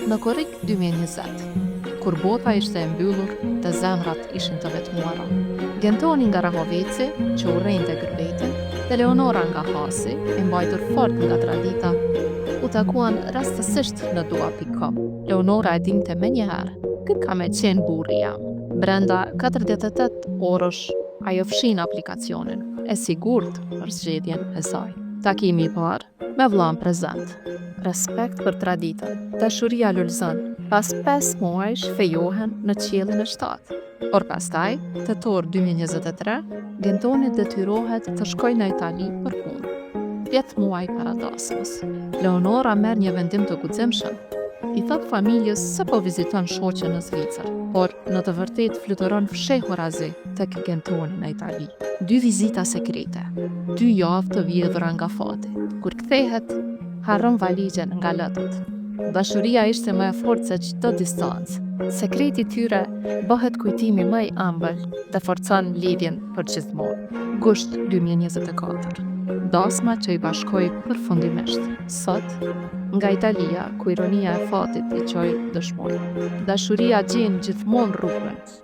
Në korrik 2020, kur bota ishte e mbyllur dhe zemrat ishin të vetmuara. Gentoni nga Rahovici, që urrejnte gërbetin, dhe Leonora nga Hasi, e mbajtur fort nga tradita, u takuan rastësisht në dua.com. Leonora e dinte menjëherë, këtë ka me qenë burri jam. Brenda 48 orësh, ajo fshin aplikacionin, e sigurt për zgjedhjen e saj. Takimi I parë, me vllain prezent. Respekt për traditën, dashuria lulëzon. Pas 5 muajsh fejohen në qiellin e 7. Por pastaj, tetor 2023, Gentoni detyrohet të shkojë në Itali për punë. 10 muaj para dasmës. Leonora merr një vendim të guximshëm. I thot familjes se po viziton shoqen në Zvicër, por në të vërtetë fluturon fshehur azi tek Gentoni në Itali. 2 vizita sekrete, 2 javë të vjedhura nga fati. Kur kthehet, harron valixhen nga lotët. Dashuria ishte më e fortë se çdo distancë. Sekreti I tyre bëhet kujtimi më I ëmbël dhe forcon lidhjen për gjithmonë. Gusht 2024. Dasma që I bashkoi përfundimisht. Sot, nga Italia, ku ironia e fatit I çoi dëshmoj. Dashuria gjen gjithmonë rrugën.